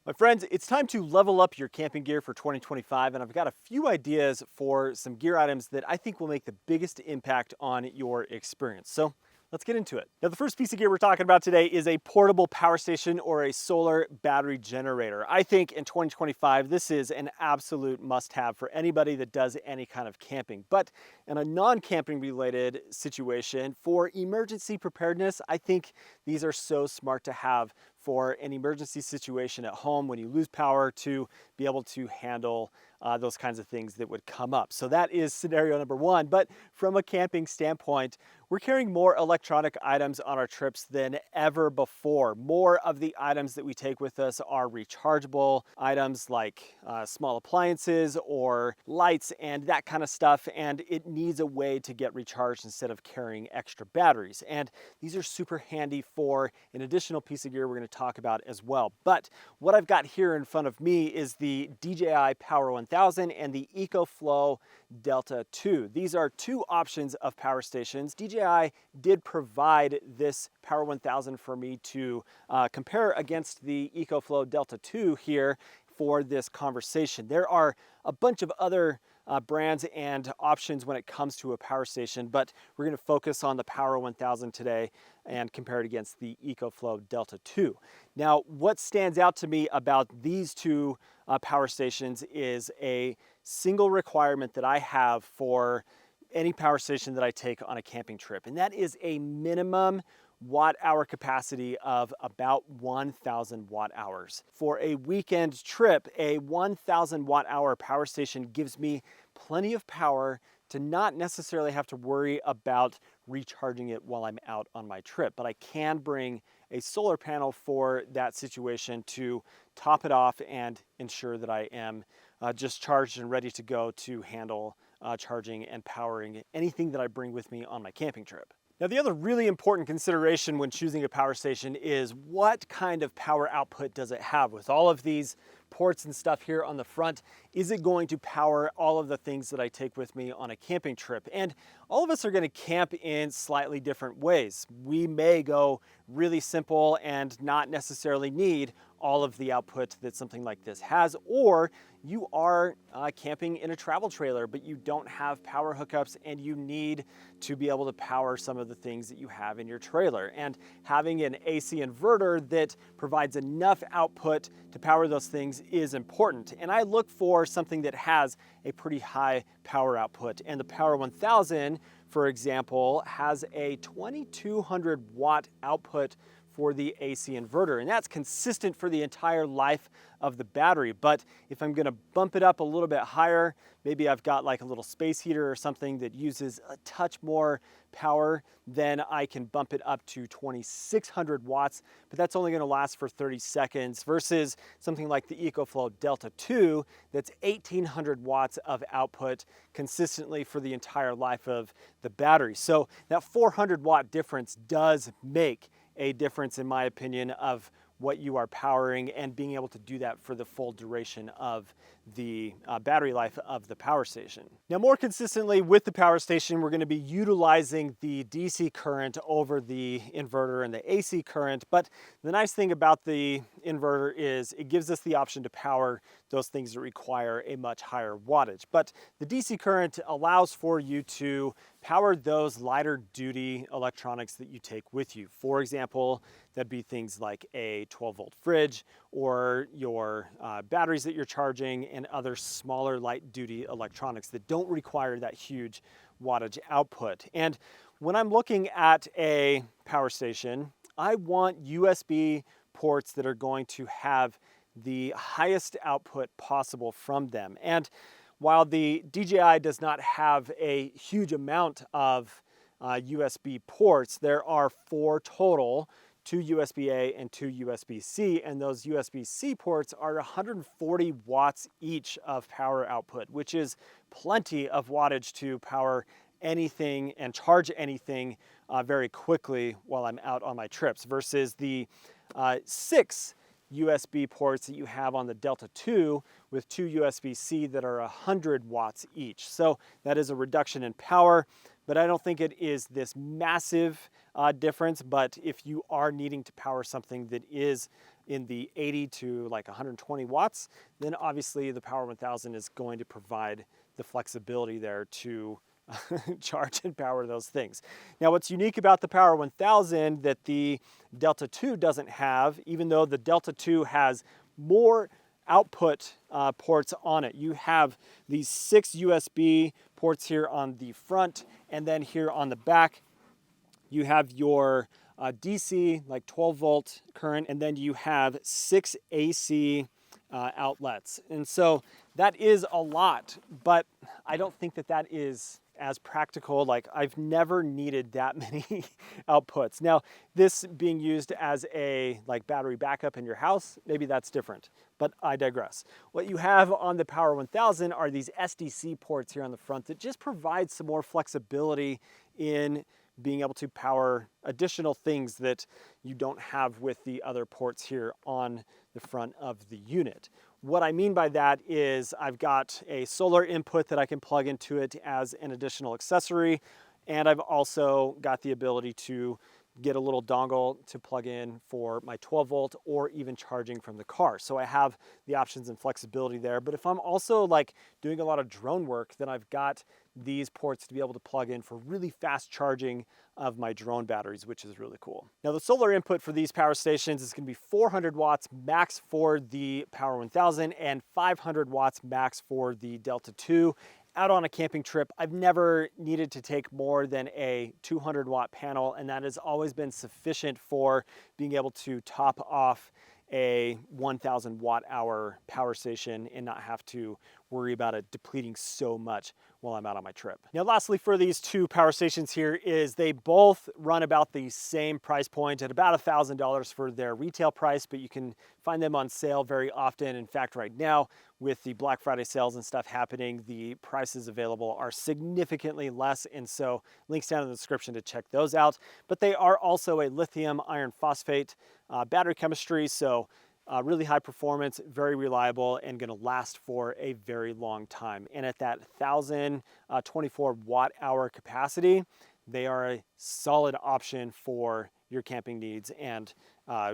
My friends, it's time to level up your camping gear for 2025, and I've got a few ideas for some gear items that I think will make the biggest impact on your experience. So let's get into it. Now, the first piece of gear we're talking about today is a portable power station or a solar battery generator. I think in 2025, this is an absolute must-have for anybody that does any kind of camping. But in a non-camping related situation, for emergency preparedness, I think these are so smart to have for an emergency situation at home when you lose power to be able to handle those kinds of things that would come up. So that is scenario number one. But from a camping standpoint, we're carrying more electronic items on our trips than ever before. More of the items that we take with us are rechargeable items like small appliances or lights and that kind of stuff. And it needs a way to get recharged instead of carrying extra batteries. And these are super handy for an additional piece of gear we're going to talk about as well. But what I've got here in front of me is the DJI Power 1000 and the EcoFlow Delta 2. These are two options of power stations. DJI did provide this Power 1000 for me to compare against the EcoFlow Delta 2 here for this conversation. There are a bunch of other brands and options when it comes to a power station, but we're going to focus on the Power 1000 today and compare it against the EcoFlow Delta 2. Now, what stands out to me about these two power stations is a single requirement that I have for any power station that I take on a camping trip, and that is a minimum watt-hour capacity of about 1,000 watt-hours. For a weekend trip, a 1,000 watt-hour power station gives me plenty of power to not necessarily have to worry about recharging it while I'm out on my trip. But I can bring a solar panel for that situation to top it off and ensure that I am just charged and ready to go to handle charging and powering anything that I bring with me on my camping trip. Now, the other really important consideration when choosing a power station is what kind of power output does it have? With all of these ports and stuff here on the front, is it going to power all of the things that I take with me on a camping trip? And all of us are going to camp in slightly different ways. We may go really simple and not necessarily need all of the output that something like this has, or you are camping in a travel trailer, but you don't have power hookups and you need to be able to power some of the things that you have in your trailer. And having an AC inverter that provides enough output to power those things is important. And I look for something that has a pretty high power output. And the Power 1000, for example, has a 2200 watt output for the AC inverter, and that's consistent for the entire life of the battery. But if I'm gonna bump it up a little bit higher, maybe I've got like a little space heater or something that uses a touch more power, then I can bump it up to 2600 watts, but that's only gonna last for 30 seconds versus something like the EcoFlow Delta 2 that's 1800 watts of output consistently for the entire life of the battery. So that 400 watt difference does make a difference, in my opinion, of what you are powering and being able to do that for the full duration of the battery life of the power station. Now, more consistently with the power station, we're going to be utilizing the DC current over the inverter and the AC current. But the nice thing about the inverter is it gives us the option to power those things that require a much higher wattage. But the DC current allows for you to power those lighter duty electronics that you take with you. For example, that'd be things like a 12-volt fridge or your batteries that you're charging and other smaller light duty electronics that don't require that huge wattage output. And when I'm looking at a power station, I want USB ports that are going to have the highest output possible from them. And while the DJI does not have a huge amount of USB ports, there are 4 total, 2 USB-A and 2 USB-C, and those USB-C ports are 140 watts each of power output, which is plenty of wattage to power anything and charge anything very quickly while I'm out on my trips versus the 6 USB ports that you have on the Delta 2 with 2 USB-C that are 100 watts each. So that is a reduction in power, but I don't think it is this massive difference. But if you are needing to power something that is in the 80 to like 120 watts, then obviously the Power 1000 is going to provide the flexibility there to charge and power those things. Now, what's unique about the Power 1000 that the Delta 2 doesn't have, even though the Delta 2 has more output ports on it. You have these 6 USB ports here on the front, and then here on the back, you have your DC, like 12 volt current, and then you have 6 AC outlets. And so that is a lot, but I don't think that that is as practical. Like, I've never needed that many outputs. Now, this being used as a like battery backup in your house, maybe that's different, but I digress. What you have on the Power 1000 are these SDC ports here on the front that just provide some more flexibility in being able to power additional things that you don't have with the other ports here on the front of the unit. What I mean by that is I've got a solar input that I can plug into it as an additional accessory, and I've also got the ability to get a little dongle to plug in for my 12 volt or even charging from the car. So I have the options and flexibility there. But if I'm also like doing a lot of drone work, then I've got these ports to be able to plug in for really fast charging of my drone batteries, which is really cool. Now, the solar input for these power stations is gonna be 400 watts max for the Power 1000 and 500 watts max for the Delta 2. Out on a camping trip, I've never needed to take more than a 200 watt panel, and that has always been sufficient for being able to top off a 1000 watt hour power station and not have to worry about it depleting so much while I'm out on my trip. Now, lastly, for these two power stations here is they both run about the same price point at about $1,000 for their retail price, but you can find them on sale very often. In fact, right now with the Black Friday sales and stuff happening, the prices available are significantly less, and so links down in the description to check those out. But they are also a lithium iron phosphate battery chemistry, so really high performance, very reliable, and gonna last for a very long time. And at that 1024 watt hour capacity, they are a solid option for your camping needs and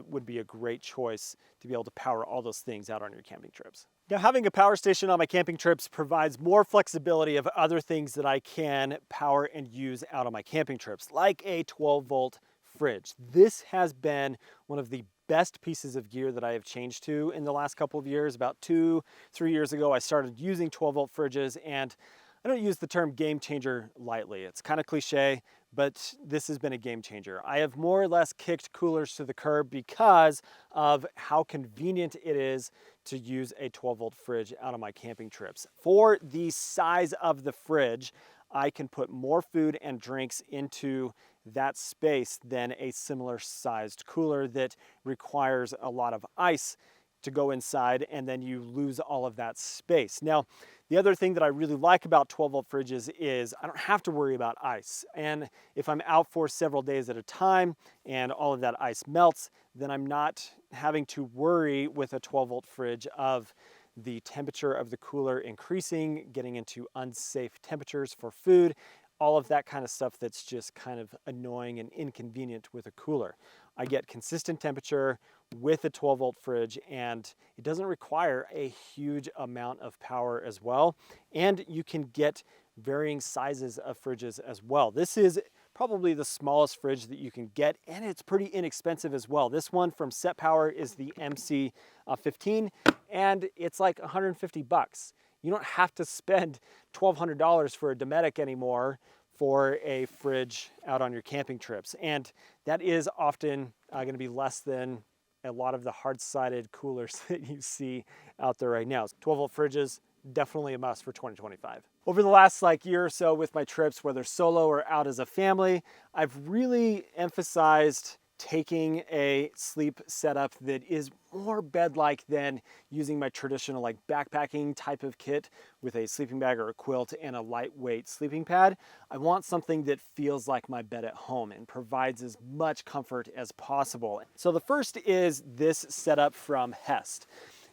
would be a great choice to be able to power all those things out on your camping trips. Now, having a power station on my camping trips provides more flexibility of other things that I can power and use out on my camping trips, like a 12 volt fridge. This has been one of the best pieces of gear that I have changed to in the last couple of years. About 2-3 years ago, I started using 12 volt fridges, and I don't use the term game changer lightly. It's kind of cliche, but this has been a game changer. I have more or less kicked coolers to the curb because of how convenient it is to use a 12 volt fridge out on my camping trips. For the size of the fridge, I can put more food and drinks into that space than a similar sized cooler that requires a lot of ice to go inside, and then you lose all of that space. Now, the other thing that I really like about 12 volt fridges is I don't have to worry about ice. And if I'm out for several days at a time and all of that ice melts, then I'm not having to worry with a 12 volt fridge of the temperature of the cooler increasing, getting into unsafe temperatures for food, all of that kind of stuff that's just kind of annoying and inconvenient with a cooler. I get consistent temperature with a 12 volt fridge, and it doesn't require a huge amount of power as well. And you can get varying sizes of fridges as well. This is probably the smallest fridge that you can get, and it's pretty inexpensive as well. This one from Set Power is the MC15, and it's like 150 bucks. You don't have to spend $1,200 for a Dometic anymore for a fridge out on your camping trips. And that is often going to be less than a lot of the hard-sided coolers that you see out there right now. 12 volt fridges, definitely a must for 2025. Over the last year or so with my trips, whether solo or out as a family, I've really emphasized taking a sleep setup that is more bed-like than using my traditional backpacking type of kit with a sleeping bag or a quilt and a lightweight sleeping pad. I want something that feels like my bed at home and provides as much comfort as possible. So the first is this setup from Hest.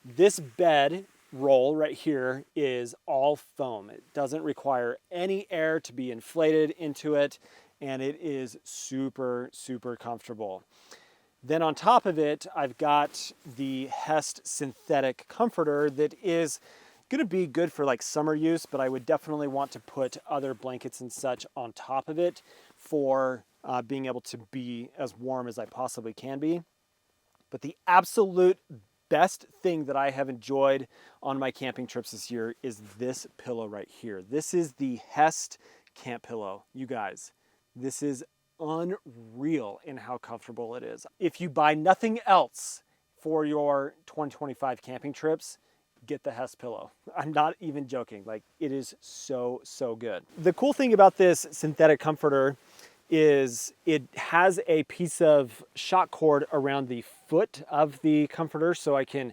This bed roll right here is all foam. It doesn't require any air to be inflated into it, and it is super, super comfortable. Then on top of it, I've got the Hest synthetic comforter that is going to be good for like summer use, but I would definitely want to put other blankets and such on top of it for being able to be as warm as I possibly can be. But the absolute best thing that I have enjoyed on my camping trips this year is this pillow right here. This is the Hest camp pillow. You guys, this is unreal in how comfortable it is. If you buy nothing else for your 2025 camping trips, get the Hest pillow. I'm not even joking. Like, it is so, so good. The cool thing about this synthetic comforter is it has a piece of shock cord around the foot of the comforter, so I can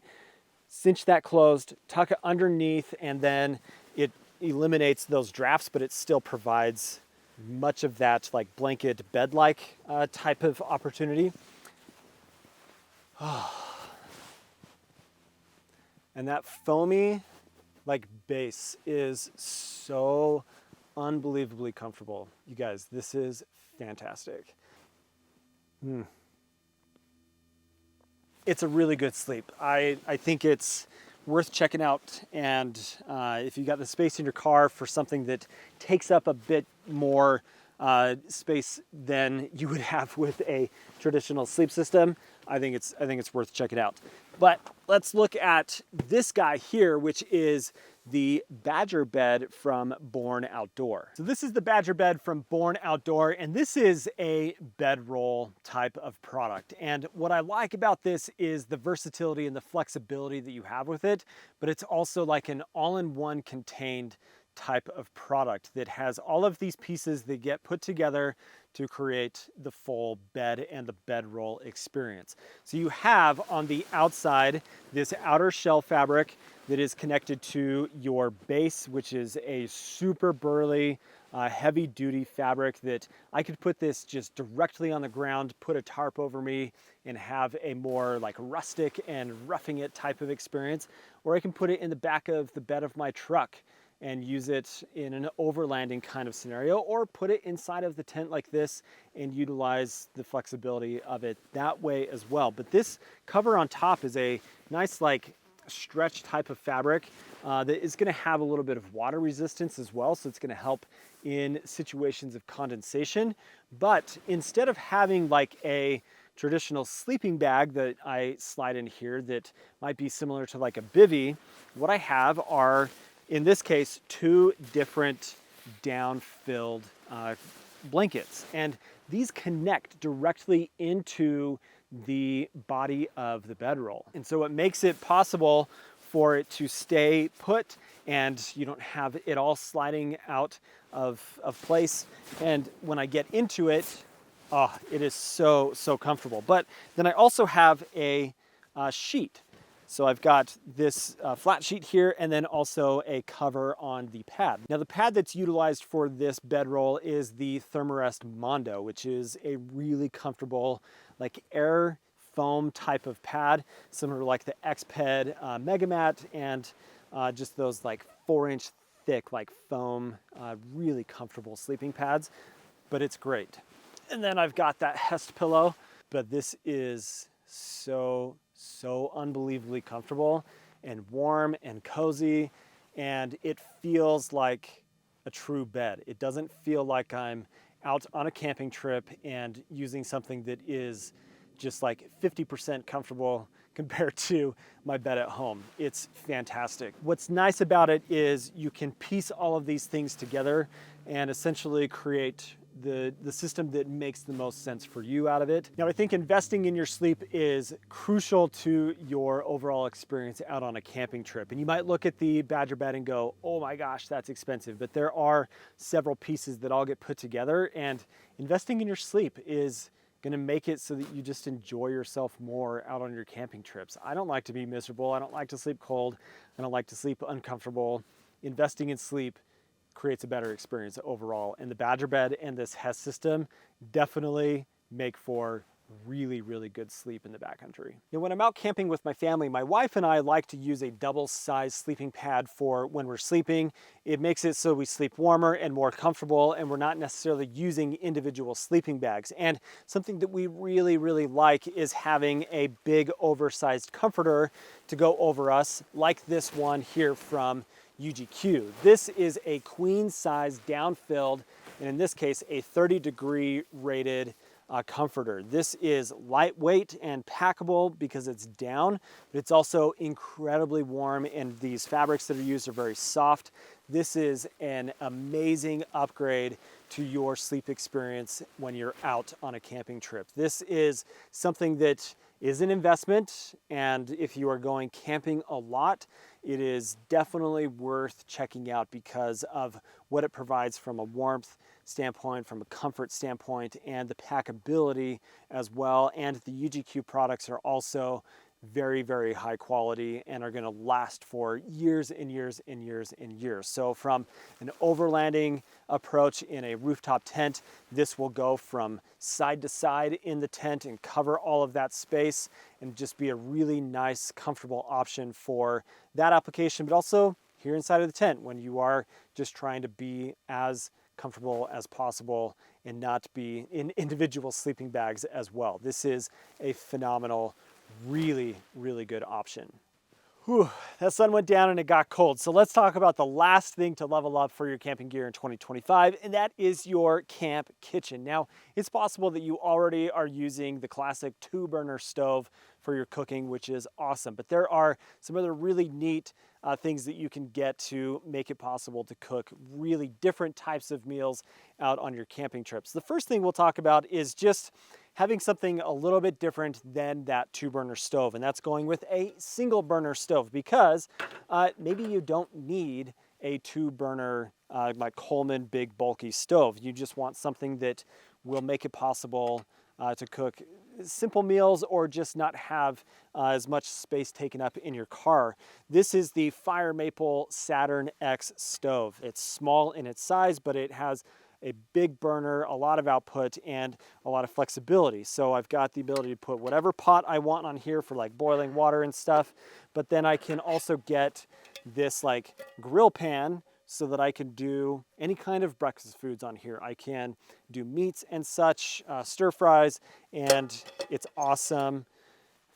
cinch that closed, tuck it underneath, and then it eliminates those drafts, but it still provides much of that like blanket bed-like type of opportunity. And that foamy like base is so unbelievably comfortable. You guys, this is fantastic. It's a really good sleep. I think it's worth checking out, and if you got the space in your car for something that takes up a bit more space than you would have with a traditional sleep system, I think it's worth checking out. But let's look at this guy here, which is the Badger bed from Born Outdoor. So this is the Badger bed from Born Outdoor, and this is a bedroll type of product. And what I like about this is the versatility and the flexibility that you have with it, but it's also like an all-in-one contained type of product that has all of these pieces that get put together to create the full bed and the bedroll experience. So you have on the outside this outer shell fabric that is connected to your base, which is a super burly, heavy duty fabric that I could put this just directly on the ground, put a tarp over me, and have a more like rustic and roughing it type of experience. Or I can put it in the back of the bed of my truck and use it in an overlanding kind of scenario, or put it inside of the tent like this and utilize the flexibility of it that way as well. But this cover on top is a nice like stretch type of fabric that is going to have a little bit of water resistance as well, so it's going to help in situations of condensation. But instead of having like a traditional sleeping bag that I slide in here that might be similar to like a bivvy, what I have are, in this case, two different down-filled blankets. And these connect directly into the body of the bedroll. And so it makes it possible for it to stay put, and you don't have it all sliding out of place. And when I get into it, it is so, so comfortable. But then I also have a sheet. So I've got this flat sheet here, and then also a cover on the pad. Now the pad that's utilized for this bedroll is the Thermarest Mondo, which is a really comfortable like air foam type of pad, similar to like the Xped Megamat, and just those like 4-inch thick like foam, really comfortable sleeping pads, but it's great. And then I've got that Hest pillow, but this is so unbelievably comfortable and warm and cozy, and it feels like a true bed. It doesn't feel like I'm out on a camping trip and using something that is just like 50% comfortable compared to my bed at home. It's fantastic. What's nice about it is you can piece all of these things together and essentially create the system that makes the most sense for you out of it. Now, I think investing in your sleep is crucial to your overall experience out on a camping trip. And you might look at the Badger bed and go, oh my gosh, that's expensive. But there are several pieces that all get put together, and investing in your sleep is gonna make it so that you just enjoy yourself more out on your camping trips. I don't like to be miserable. I don't like to sleep cold. I don't like to sleep uncomfortable. Investing in sleep creates a better experience overall. And the Badger bed and this Hest system definitely make for really, really good sleep in the backcountry. Now, when I'm out camping with my family, my wife and I like to use a double-sized sleeping pad for when we're sleeping. It makes it so we sleep warmer and more comfortable, and we're not necessarily using individual sleeping bags. And something that we really, really like is having a big oversized comforter to go over us, like this one here from UGQ. This is a queen size down-filled, and in this case, a 30-degree rated comforter. This is lightweight and packable because it's down, but it's also incredibly warm, and these fabrics that are used are very soft. This is an amazing upgrade to your sleep experience when you're out on a camping trip. This is something that is an investment, and if you are going camping a lot, it is definitely worth checking out because of what it provides from a warmth standpoint, from a comfort standpoint, and the packability as well. And the UGQ products are also very, very high quality and are going to last for years and years and years and years. So from an overlanding approach in a rooftop tent, this will go from side to side in the tent and cover all of that space and just be a really nice, comfortable option for that application, but also here inside of the tent when you are just trying to be as comfortable as possible and not be in individual sleeping bags as well. This is a phenomenal, really, really good option. Whew, that sun went down and it got cold. So let's talk about the last thing to level up for your camping gear in 2025, and that is your camp kitchen. Now, it's possible that you already are using the classic 2-burner stove for your cooking, which is awesome, but there are some other really neat things that you can get to make it possible to cook really different types of meals out on your camping trips. The first thing we'll talk about is just having something a little bit different than that 2-burner stove, and that's going with a single burner stove because maybe you don't need a 2-burner like Coleman big bulky stove. You just want something that will make it possible to cook simple meals or just not have as much space taken up in your car. This is the Fire Maple Saturn X stove. It's small in its size, but it has a big burner, a lot of output, and a lot of flexibility. So I've got the ability to put whatever pot I want on here for like boiling water and stuff, but then I can also get this like grill pan so that I can do any kind of breakfast foods on here. I can do meats and such, stir fries, and it's awesome.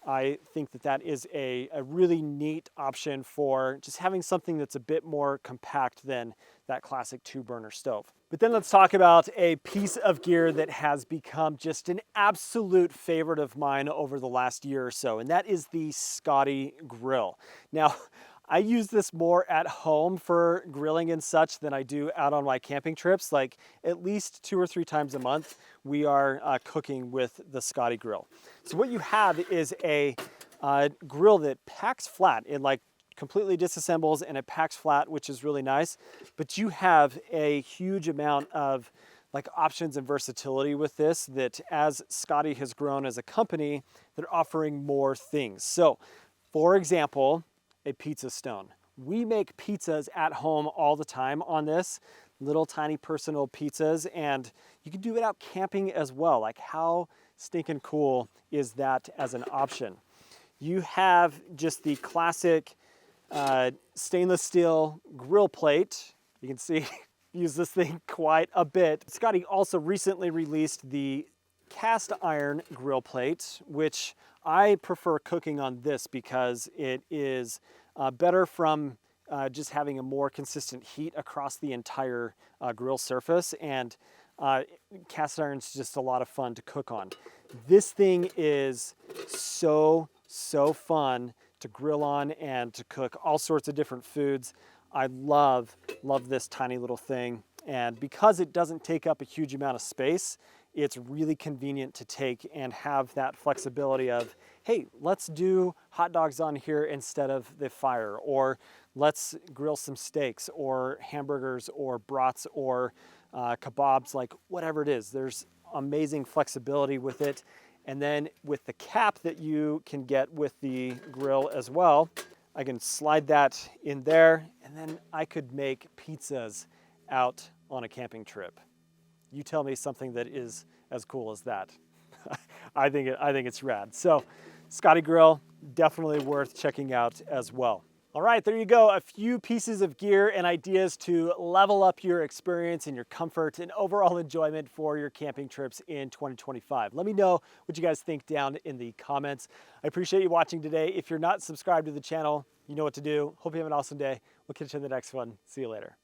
I think that that is a really neat option for just having something that's a bit more compact than that classic 2-burner stove. But then let's talk about a piece of gear that has become just an absolute favorite of mine over the last year or so, and that is the Scotty grill. Now, I use this more at home for grilling and such than I do out on my camping trips. Like at least 2 or 3 times a month, we are cooking with the Scotty grill. So what you have is a grill that packs flat. It like completely disassembles and it packs flat, which is really nice. But you have a huge amount of like options and versatility with this that as Scotty has grown as a company, they're offering more things. So for example, a pizza stone. We make pizzas at home all the time on this, little tiny personal pizzas, and you can do it out camping as well. Like how stinking cool is that as an option? You have just the classic stainless steel grill plate. You can see use this thing quite a bit. Scotty also recently released the cast iron grill plate, which I prefer cooking on this because it is better from just having a more consistent heat across the entire grill surface, and cast iron's just a lot of fun to cook on. This thing is so fun to grill on and to cook all sorts of different foods. I love this tiny little thing, and because it doesn't take up a huge amount of space, it's really convenient to take and have that flexibility of, hey, let's do hot dogs on here instead of the fire, or let's grill some steaks or hamburgers or brats or kebabs, like whatever it is. There's amazing flexibility with it. And then with the cap that you can get with the grill as well, I can slide that in there, and then I could make pizzas out on a camping trip. You tell me something that is as cool as that. I think it's rad. So Scotty Grill, definitely worth checking out as well. All right, there you go. A few pieces of gear and ideas to level up your experience and your comfort and overall enjoyment for your camping trips in 2025. Let me know what you guys think down in the comments. I appreciate you watching today. If you're not subscribed to the channel, you know what to do. Hope you have an awesome day. We'll catch you in the next one. See you later.